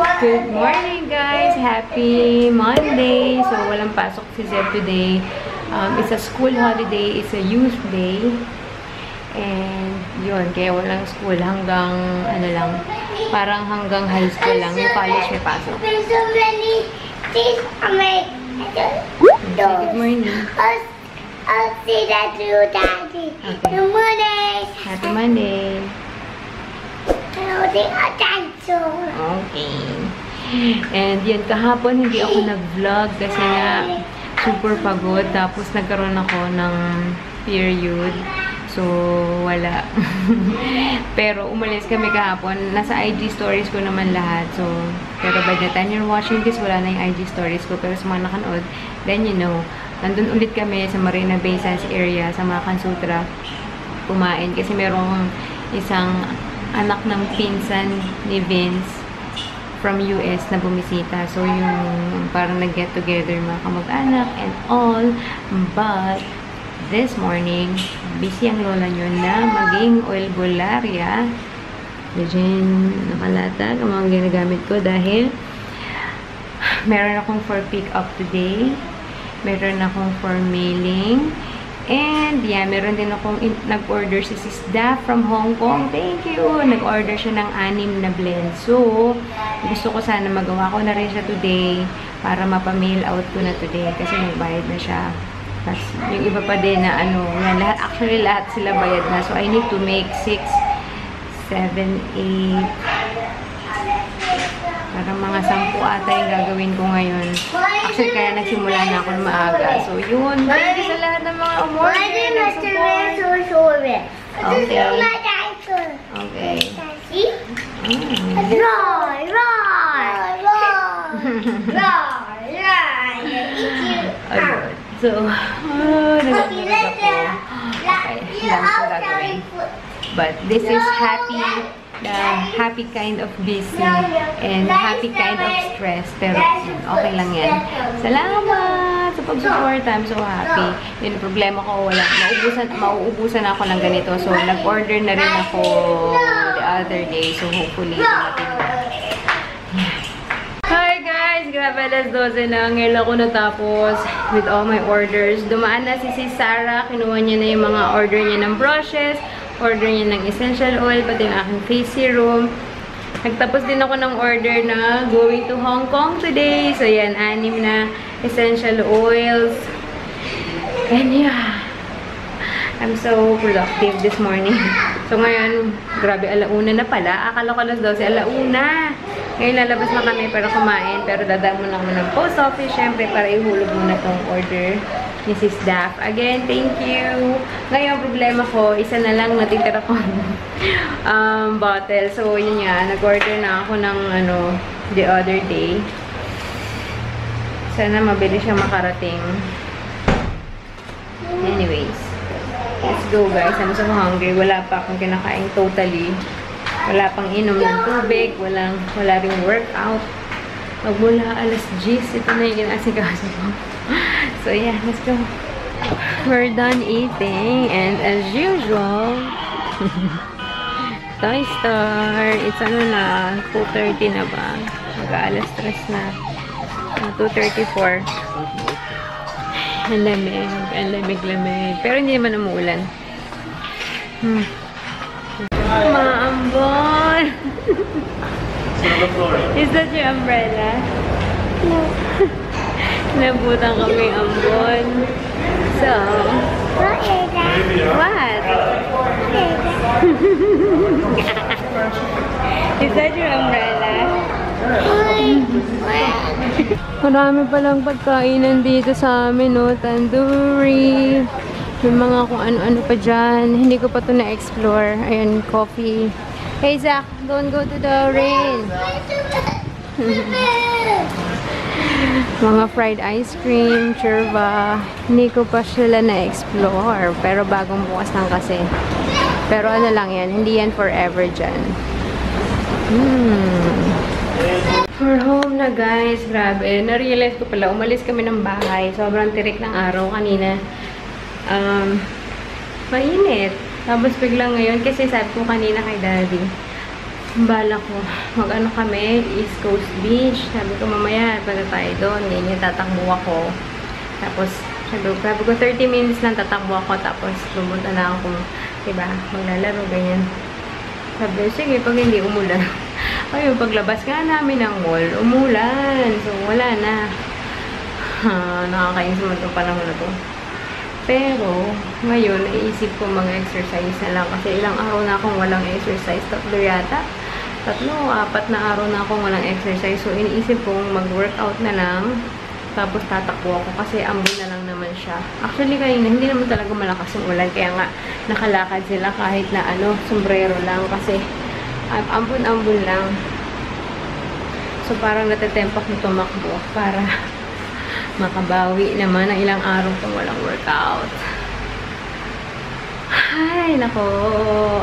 Good morning guys! Happy Monday! So, walang pasok si Zeb today. It's a school holiday. It's a youth day. And, yun. Kaya walang school hanggang, ano lang, parang hanggang high school lang. Yung college may pasok. There's so many things on my Good morning. I'll say that to Daddy. Okay. Good morning. Happy Monday! I'm holding a dinosaur. Okay. And yun, kahapon hindi ako nag-vlog kasi nga super pagod. Tapos nagkaroon ako ng period. So, wala. Pero umalis kami kahapon. Nasa IG stories ko naman lahat. So, pero by the time you're watching this, wala na yung IG stories ko. Pero sa mga nakanood, then you know, nandun ulit kami sa Marina Bay Sands area, sa Makan Sutra, kumain. Kasi merong isang anak ng pinsan ni Vince from US na bumisita. So, yung parang nag-get together mga kamag-anak and all. But, this morning, busy ang lola nyo na maging oilbularia. Diyan, nakalatag ang mga ginagamit ko dahil meron akong for pick-up today. Meron akong for mailing. And, yeah, meron din akong nag-order si Sis Da from Hong Kong. Thank you! Nag-order siya ng 6 na blend. So, gusto ko sana magawa ko na rin siya today para mapamail out ko na today kasi nagbayad na siya. Tapos, yung iba pa din na ano, yan, lahat, actually lahat sila bayad na. So, I need to make 6, 7, 8, parang mga 10 ata yung gagawin ko ngayon. Actually, kaya nagsimula na ako na maaga. So, yun. Thank you sa lahat ng mga umorder. Why did Mr. Dinosaur it? Okay. My dinosaur. Okay. See? Roar! Roar! Roar! Roar! Roar! Ayun. So, nagagalit ako. Okay, lang ko gagawin. But this is happy, the happy kind of busy and happy kind of stress. Pero okay lang yan. Salamat sa pag-support. I'm so happy. Yung problema ko, wala. Mauubusan ako ng ganito. So, nag-order na rin ako the other day. So, hopefully, dumating na. Hi guys! Grabe, alas 12 na. Ngayon ako natapos with all my orders. Dumaan na si Sarah. Kinuha niya na yung mga order niya ng brushes. Order niya ng essential oil, pati yung aking face serum. Nagtapos din ako ng order na going to Hong Kong today. So, yan, 6 na essential oils. And yeah, I'm so productive this morning. So, ngayon, grabe, alauna na pala. Akala ko alas 12, alauna. Ngayon, lalabas na kami para kumain. Pero dadaan muna ako ng post office, syempre, para ihulog muna tong order ni Sis Daph. Again, thank you. Ngayon, problema ko, isa na lang natitira ko bottle. So, yun nga, nag-order na ako ng, ano, the other day. Sana mabilis siya makarating. Anyways, let's go guys. I'm so hungry. Wala pa akong kinakain totally. Wala pang inom ng tubig. Wala ring workout. Magmula alas 10. Ito na yung ginasikaso ko. So yeah, let's go. We're done eating. And as usual, Toy Star. It's ano na, 2:30 na ba? Mag-alas 3 na. 2:34. Ang lamig. Ang lamig. Pero hindi naman umuulan. Maambon! Is that your umbrella? No. Nabutan kami ambon. So, What is that? what? What is that? Is that your umbrella? What? Marami palang pagkainan dito sa amin, no? Tandoori. May mga kung ano-ano pa dyan. Hindi ko pa ito na-explore. Ayan, coffee. Hey, Zach, don't go to the rain. Mga fried ice cream, churva. Hindi ko pa sila na-explore. Pero bagong bukas lang kasi. Pero ano lang yan, hindi yan forever dyan. We're home na guys. Grabe. Na-realize ko pala, umalis kami ng bahay. Sobrang tirik ng araw kanina. Mainit. Tapos biglang ngayon, kasi sabi ko kanina kay Daddy, bala ko, mag-ano kami, East Coast Beach. Sabi ko, mamaya, pagka tayo doon, ganyan, tatakbo ako. Tapos, sabi ko, 30 minutes lang tatakbo ako, tapos pumunta na ako, diba, maglalaro, ganyan. Sabi ko, sige, pag hindi umulan. Ayun, paglabas nga namin ng mall, umulan. So, wala na. Nakakainis naman itong panahon na to. Pero, ngayon, naisip ko mag-exercise na lang. Kasi ilang araw na akong walang exercise. 3 yata. 3, 4 na araw na akong walang exercise. So, iniisip kong mag-workout na lang. Tapos, tatakbo ako. Kasi ambon na lang naman siya. Actually, kanina, hindi naman talaga malakas yung ulan. Kaya nga, nakalakad sila kahit na sombrero lang. Kasi, ambon-ambon lang. So, parang natatempak na tumakbo para makabawi naman ang ilang araw kung walang workout. Ay, nako.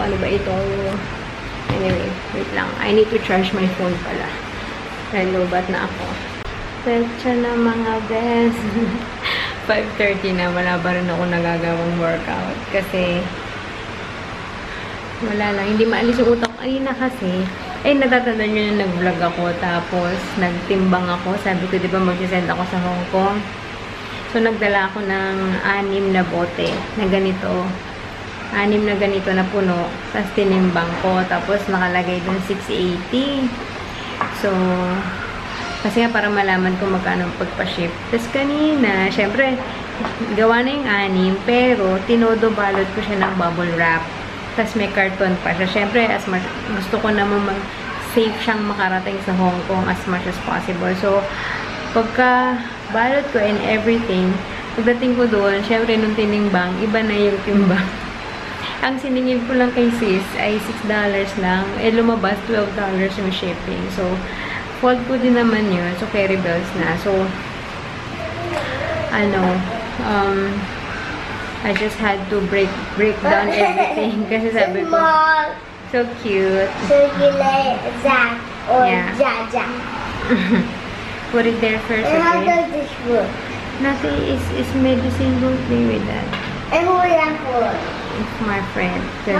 Ano ba ito? Anyway, wait lang. I need to charge my phone pala. Nalubat na ako. Petsa na mga best. 5:30 na. Wala ba rin ako nagagawang workout. Kasi, wala lang. Hindi maalis yung utak. Ay, na kasi. Ay, natatandaan nyo na nag-vlog ako. Tapos, nagtimbang ako. Sabi ko, di ba, mag-send ako sa Hong Kong. So, nagdala ako ng 6 na bote na ganito. 6 na ganito na puno. Tapos, tinimbang ko. Tapos, nakalagay dun 680. So, kasi nga, para malaman ko magkano pagpa-ship. Tapos, kanina, syempre, gawa na yung 6. Pero, tinodo balot ko siya ng bubble wrap. Tapos may karton pa siya. Siyempre, as much, gusto ko naman safe siyang makarating sa Hong Kong as much as possible. So, pagka balot ko and everything, pagdating ko doon, siyempre, nung tinimbang, iba na yung timbang. Ang siningil ko lang kay sis ay $6 lang. Eh, lumabas $12 yung shipping. So, fault ko din naman yun. So, carry bells na. So, I just had to break down everything. Kasi sabi ko, so cute. So you like that or Yeah. Jaja. Put it there first, And how okay? does this work? Nothing is medicine. Don't play with that. And who is that for? It's my friend. So,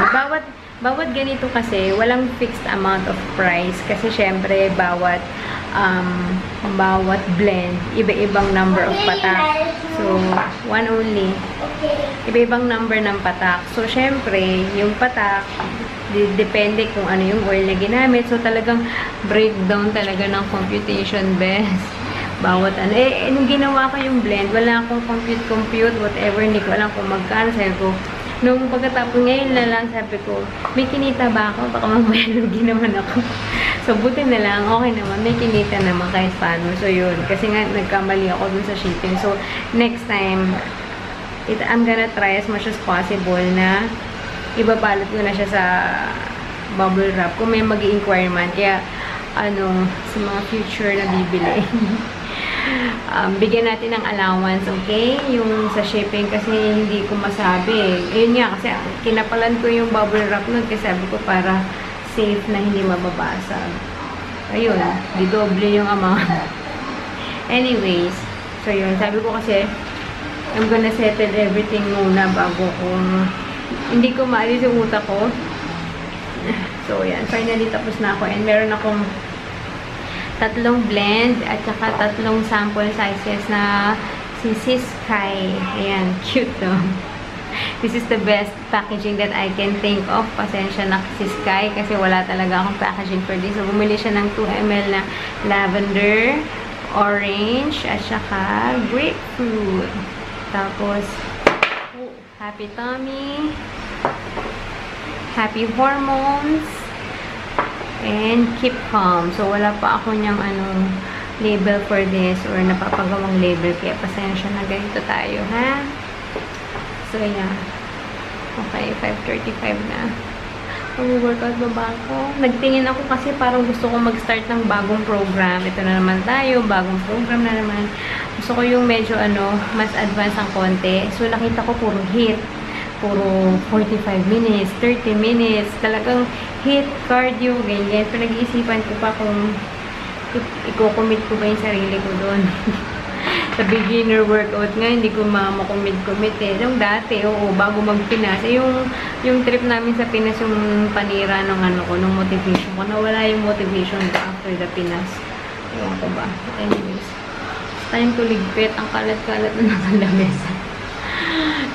bawat ganito kasi, walang fixed amount of price. Kasi syempre, bawat blend, iba-ibang number of patak. So, one only. Okay. Iba-ibang number ng patak. So, syempre, yung patak, depende kung ano yung oil na ginamit. So, talagang breakdown talaga ng computation best. Bawat ano. Nung ginawa ko yung blend, wala akong compute, whatever. Hindi ko alam kung magkano. Sabi ko, nung pagkatapos ngayon na lang, sabi ko, may kinita ba ako? Baka magbayalugi naman ako. So, buti na lang, okay naman. May kinita naman kahit paano. So, yun. Kasi nga, nagkamali ako dun sa shipping. So, next time, I'm gonna try as much as possible na ibabalot ko na siya sa bubble wrap kung may mag-i-inquire man. Kaya, sa mga future na bibili. Bigyan natin ng allowance, okay? Yung sa shipping kasi hindi ko masabi. Yun nga, kasi kinapalan ko yung bubble wrap nun kasi sabi ko para safe na hindi mababasag. Ayun, didoble yung amount. Anyways, so yun, sabi ko kasi I'm gonna settle everything muna bago kung hindi ko maalis yung utak ko. So yan, finally tapos na ako and meron akong 3 blend at saka 3 sample sizes na si Sis Kai. Ayan, cute though. This is the best packaging that I can think of. Pasensya na Sis Kai kasi wala talaga akong packaging for this. So, bumili siya ng 2 ml na lavender, orange, at saka grapefruit. Tapos, happy tummy, happy hormones, and keep calm. So, wala pa ako niyang label for this or napapagawang label. Kaya pasensya na ganito tayo, ha? So, yeah. Okay, 5:35 na. Mag-workout ba ba ako? Nagtingin ako kasi parang gusto ko mag-start ng bagong program. Ito na naman tayo. Bagong program na naman. Gusto ko yung medyo mas advanced ang konti. So, nakita ko puro HIIT. Puro 45 minutes, 30 minutes. Talagang HIIT, cardio, ganyan. So, nag-iisipan ko pa kung i-commit ko ba yung sarili ko doon. sa beginner workout nga, hindi ko mamakomit-commit eh. Nung dati, oo, bago mag-Pinas. Yung trip namin sa Pinas, yung panira ng ano ko, ng motivation ko. Nawala yung motivation ko after the Pinas. Ewan ko ba. Anyways, time to ligpit. Ang kalat-kalat na ng lamesa.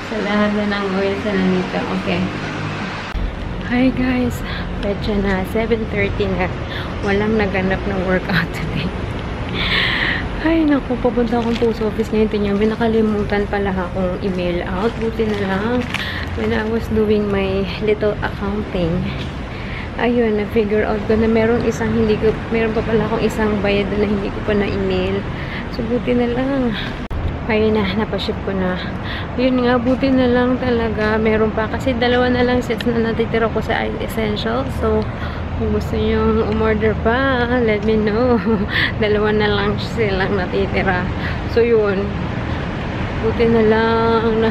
Sa lahat na ng oil sa nanita. Okay. Hi guys. Petsa na. 7:30 na. Walang naganap ng workout today. Ay, naku. Papunta akong post office ngayon. Tingnan, may nakalimutan pala akong email out. Buti na lang. When I was doing my little accounting, ayun, na-figure out ko na meron pa pala akong isang bayad na hindi ko pa na-email. So, buti na lang. Ayun na, napaship ko na. Yun nga, buti na lang talaga. Meron pa. Kasi dalawa na lang sets na natitira ko sa Essential. So, kung gusto nyo umorder pa, let me know. Dalawa na lang silang natitira. So, yun. Buti na lang.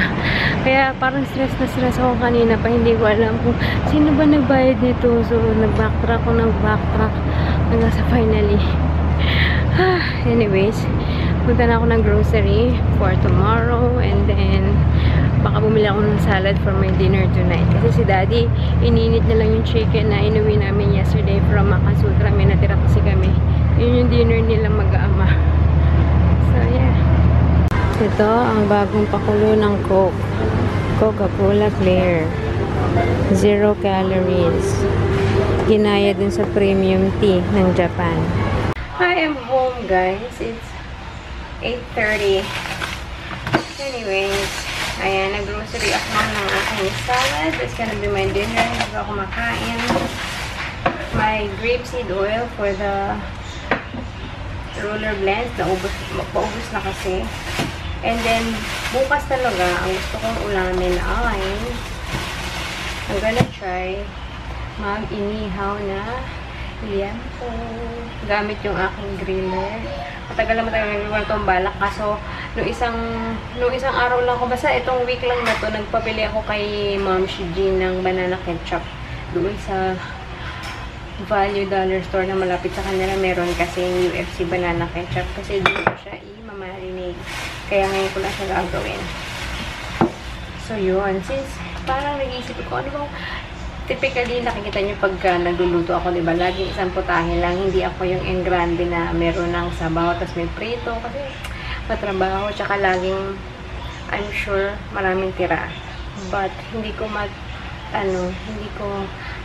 Kaya parang stress na stress ako kanina pa. Hindi ko alam kung sino ba nagbayad nito. So, nag-backtrack hanggang sa finally. Anyways, punta na ako ng grocery for tomorrow, and then baka bumili ako ng salad for my dinner tonight. Kasi si Daddy, ininit na lang yung chicken na inuwi namin yesterday from Makasutra. May natira kasi kami. Yun yung dinner nila mag-aama. So, yeah. Ito ang bagong pakulo ng Coke. Coca-Cola Clear. 0 calories. Ginaya din sa premium tea ng Japan. I am home, guys. It's 8:30. Anyways, ayan, nag-grocery ako ng aking salad. It's gonna be my dinner. Hindi ako makain. My grapeseed oil for the roller blend. Paubos na kasi. And then, bukas talaga, ang gusto kong ulamin ay I'm gonna try mag-inihaw na liempo. Gamit yung aking griller. Matagal na nagawin itong balak. Kaso, nung isang araw lang ako, basta itong week lang na to, nagpabili ako kay Mom Shijin ng banana ketchup. Doon sa Value Dollar Store na malapit sa kanila, meron kasi yung UFC banana ketchup. Kasi doon ko siya i-marinate. Kaya ngayon ko lang siya gagawin. So, yun. Since parang nag-iisip ko, ano bang typically, nakikita nyo pagka nagluluto ako, diba? Laging isang putahe lang. Hindi ako yung engrande na meron ng sabaw, tapos may prito. Kasi matrabaho. Tsaka laging, I'm sure, maraming tira. But, hindi ko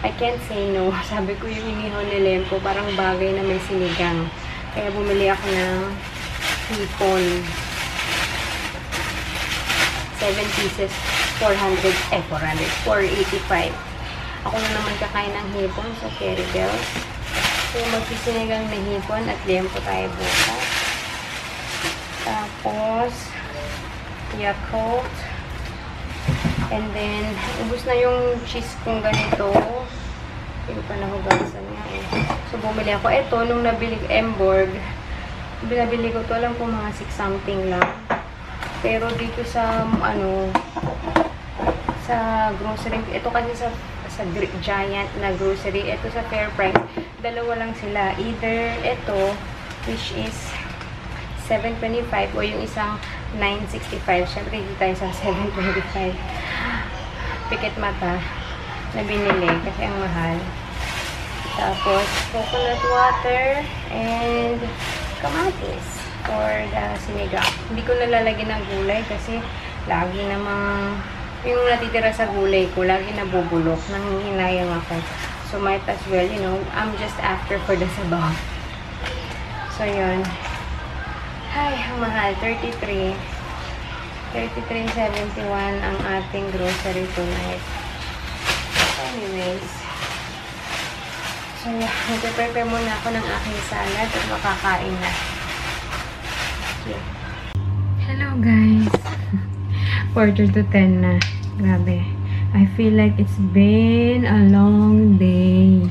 I can't say no. Sabi ko yung inihaw ni Lempo, parang bagay na may sinigang. Kaya bumili ako ng hipon. 7 pieces, 485. Ako na naman kakain ng hipon, so carry bells. So, magsisinigang na hipon at Lempo tayo bukas. Tapos, Yakult. And then, ubos na yung cheese kong ganito. Hindi pa nahugasan nga eh. So, bumili ako. Ito, nung nabili Emborg, binabili ko to, alam ko mga 6 something lang. Pero dito sa, sa grocery, ito kasi sa Giant na grocery, ito sa Fairprice, dalawa lang sila. Either ito, which is 725, o yung isang 965. Siyempre, dito tayo sa 725. Pikit mata na binili kasi ang mahal. Tapos, coconut water and kamatis for the sinigang. Hindi ko nalalagyan ng gulay kasi lagi namang yung natitira sa gulay ko, lagi nabubulok. Nanghihinayang ako. So, might as well, you know, I'm just after for the sabaw. So, yun. Ay, ang mahal. 33.71 ang ating grocery tonight. Anyways. So, mag-prepare muna ako ng aking salad at makakain na. Okay. Hello, guys. 9:45 na. Grabe. I feel like it's been a long day.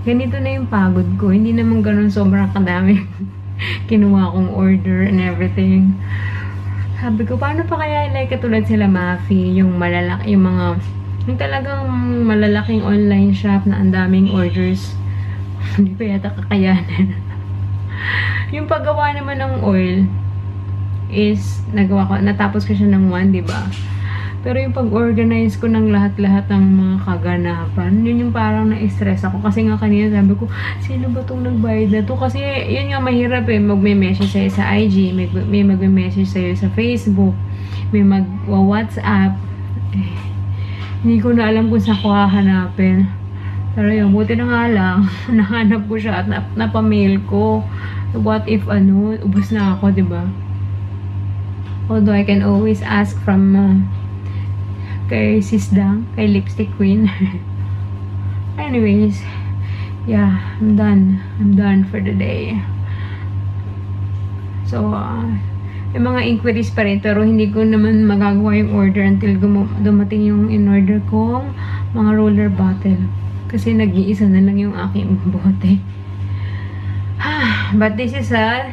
Ganito na yung pagod ko. Hindi naman ganun sobrang kadami. Kinuha kong order and everything. Sabi ko, paano pa kaya like katulad sila Mafi, yung malalaki, yung mga, yung talagang malalaking online shop na ang daming orders. Hindi ko yata kakayanan. Yung paggawa naman ng oil, is natapos ko siya ng 1, diba? Pero yung pag-organize ko ng lahat-lahat ng mga kaganapan, yun yung parang na-stress ako. Kasi nga kanina sabi ko, sino ba itong nagbayad na to? Kasi yun nga mahirap eh, magme-message sa'yo sa IG, may magme-message sa'yo sa Facebook, may mag-WhatsApp. Hindi ko na alam kung saan ko hahanapin. Pero yun, buti na nga lang, nahanap ko siya at napamail ko. What if ubos na ako, diba? Although I can always ask from kay Sis Dang, kay Lipstick Queen. Anyways, yeah, I'm done. I'm done for the day. So, may mga inquiries pa rin, pero hindi ko naman magagawa yung order until dumating yung in-order kong mga roller bottle. Kasi nag-iisa na lang yung aking bote. But this is a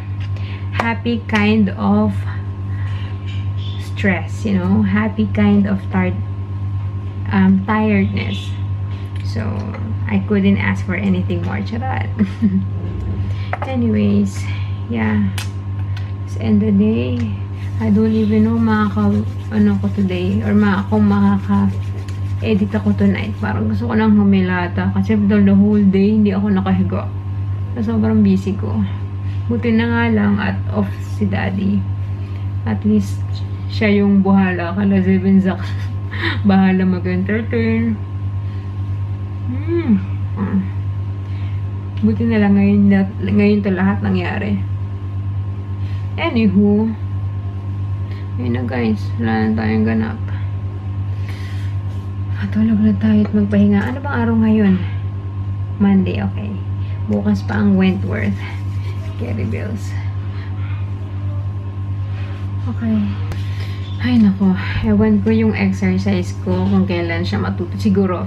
happy kind of stress, you know, happy kind of tiredness. So I couldn't ask for anything more, charot. Anyways, yeah, it's end of the day. I don't even know ko today, or makaka-edit ako tonight. Parang gusto ko nang humilata kasi the whole day hindi ako nakahiga. Sobrang busy ko. Buti na nga lang at off si Daddy. At least siya yung buhala, kala Zevin Zak bahala mag-entertain. Buti na lang ngayon to lahat nangyari. Anywho, yun na guys, wala na tayong ganap. Matulog na tayo at magpahinga. Ano bang araw ngayon? Monday, okay. Bukas pa ang Wentworth. Carry bills. Okay. Ay, nako. Ewan ko yung exercise ko kung kailan siya matuto. Siguro,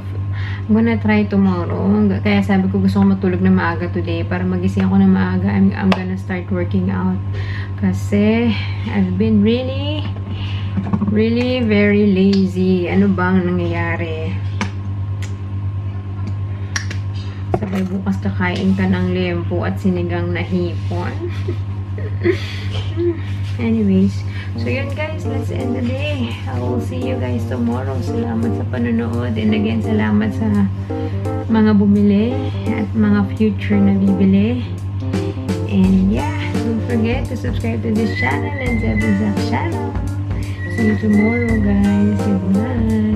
I'm gonna try tomorrow. Kaya sabi ko gusto ko matulog na maaga today para magising ako na maaga. I'm gonna start working out. Kasi, I've been really very lazy. Ano bang nangyayari? Sabay bukas kakain ka ng lempo at sinigang na hipon. Anyways, so yun guys, let's end the day. I will see you guys tomorrow. Salamat sa panonood. And again, salamat sa mga bumili at mga future na bibili. And yeah, don't forget to subscribe to this channel and Zevin Zak channel. See you tomorrow guys. Good night.